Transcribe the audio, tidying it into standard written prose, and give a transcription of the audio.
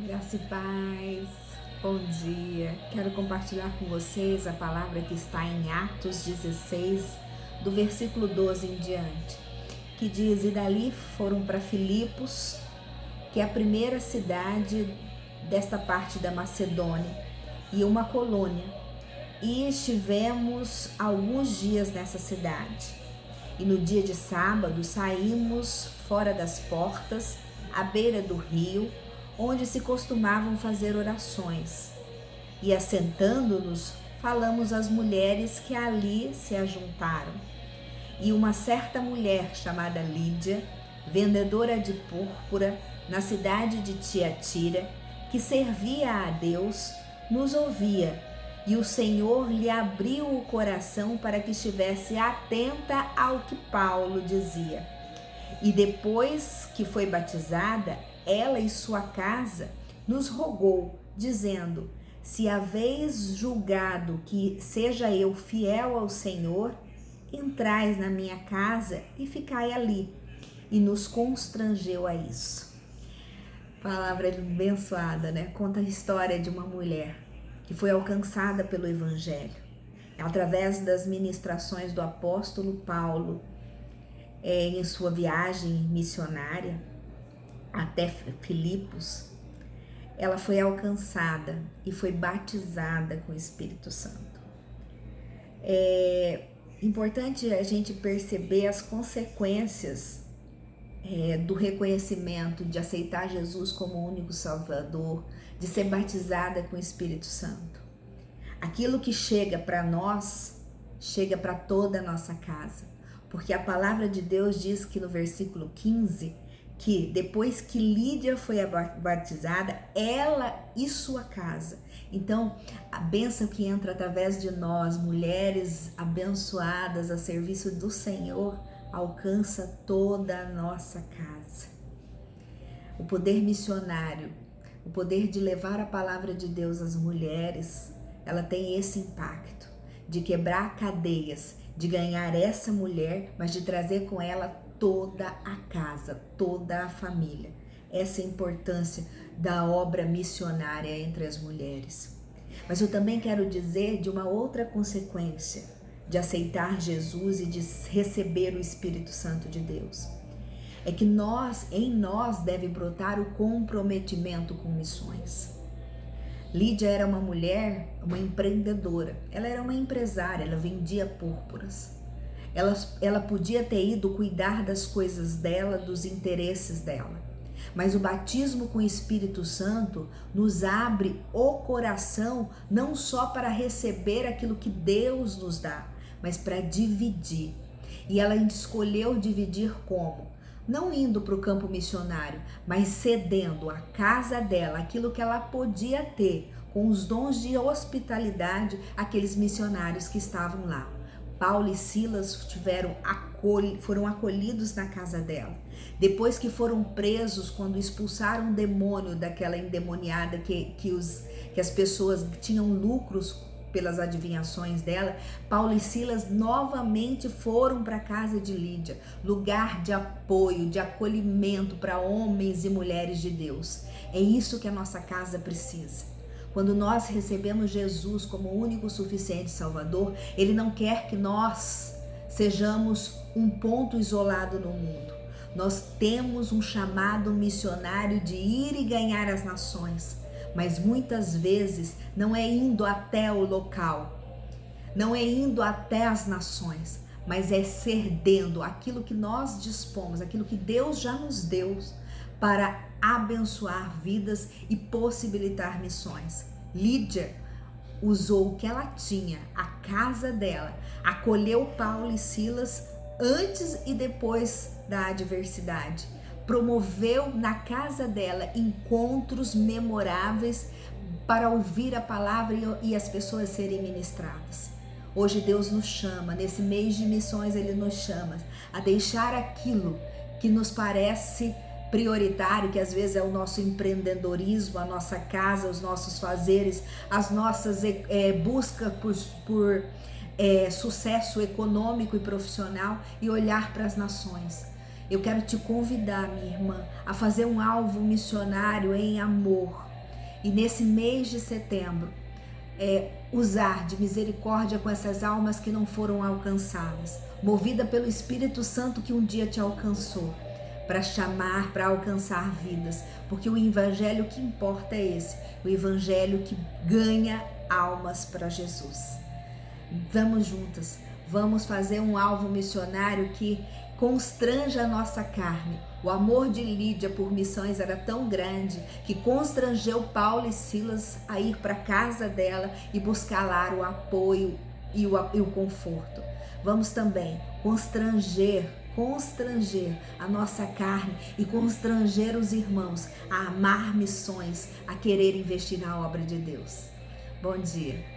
Graça e paz, bom dia. Quero compartilhar com vocês a palavra que está em Atos 16, do versículo 12 em diante, que diz: E dali foram para Filipos, que é a primeira cidade desta parte da Macedônia, e uma colônia, e estivemos alguns dias nessa cidade. E no dia de sábado saímos fora das portas, à beira do rio, onde se costumavam fazer orações. E assentando-nos, falamos às mulheres que ali se ajuntaram. E uma certa mulher chamada Lídia, vendedora de púrpura na cidade de Tiatira, que servia a Deus, nos ouvia, e o Senhor lhe abriu o coração para que estivesse atenta ao que Paulo dizia. E depois que foi batizada, ela e sua casa nos rogou, dizendo: Se haveis julgado que seja eu fiel ao Senhor, entrais na minha casa e ficai ali. E nos constrangeu a isso. Palavra abençoada, né? Conta a história de uma mulher que foi alcançada pelo Evangelho, através das ministrações do apóstolo Paulo, em sua viagem missionária até Filipos. Ela foi alcançada e foi batizada com o Espírito Santo. É importante a gente perceber as consequências do reconhecimento, de aceitar Jesus como o único Salvador, de ser batizada com o Espírito Santo. Aquilo que chega para nós, chega para toda a nossa casa. Porque a palavra de Deus diz que no versículo 15, que depois que Lídia foi batizada, ela e sua casa. Então, a bênção que entra através de nós, mulheres abençoadas a serviço do Senhor, alcança toda a nossa casa. O poder missionário, o poder de levar a palavra de Deus às mulheres, ela tem esse impacto de quebrar cadeias, de ganhar essa mulher, mas de trazer com ela toda a casa, toda a família. Essa é a importância da obra missionária entre as mulheres. Mas eu também quero dizer de uma outra consequência de aceitar Jesus e de receber o Espírito Santo de Deus. É que em nós deve brotar o comprometimento com missões. Lídia era uma mulher, uma empreendedora. Ela era uma empresária, ela vendia púrpuras. Ela podia ter ido cuidar das coisas dela, dos interesses dela. Mas o batismo com o Espírito Santo nos abre o coração não só para receber aquilo que Deus nos dá, mas para dividir. E ela escolheu dividir como? Não indo para o campo missionário, mas cedendo a casa dela, aquilo que ela podia ter, com os dons de hospitalidade, àqueles missionários que estavam lá. Paulo e Silas foram acolhidos na casa dela. Depois que foram presos, quando expulsaram o demônio daquela endemoniada que as pessoas tinham lucros pelas adivinhações dela, Paulo e Silas novamente foram para a casa de Lídia, lugar de apoio, de acolhimento para homens e mulheres de Deus. É isso que a nossa casa precisa. Quando nós recebemos Jesus como o único suficiente Salvador, Ele não quer que nós sejamos um ponto isolado no mundo. Nós temos um chamado missionário de ir e ganhar as nações, mas muitas vezes não é indo até o local, não é indo até as nações, mas é cedendo aquilo que nós dispomos, aquilo que Deus já nos deu para abençoar vidas e possibilitar missões. Lídia usou o que ela tinha, a casa dela, acolheu Paulo e Silas antes e depois da adversidade. Promoveu na casa dela encontros memoráveis para ouvir a palavra e as pessoas serem ministradas. Hoje Deus nos chama, nesse mês de missões Ele nos chama a deixar aquilo que nos parece prioritário, que às vezes é o nosso empreendedorismo, a nossa casa, os nossos fazeres, as nossas buscas por sucesso econômico e profissional, e olhar para as nações. Eu quero te convidar, minha irmã, a fazer um alvo missionário em amor, e nesse mês de setembro, usar de misericórdia com essas almas que não foram alcançadas, movida pelo Espírito Santo que um dia te alcançou, para chamar, para alcançar vidas, porque o evangelho que importa é esse, o evangelho que ganha almas para Jesus. Vamos juntas, vamos fazer um alvo missionário que constranja a nossa carne. O amor de Lídia por missões era tão grande que constrangeu Paulo e Silas a ir para a casa dela e buscar lá o apoio e o conforto. Vamos também constranger a nossa carne e constranger os irmãos a amar missões, a querer investir na obra de Deus. Bom dia.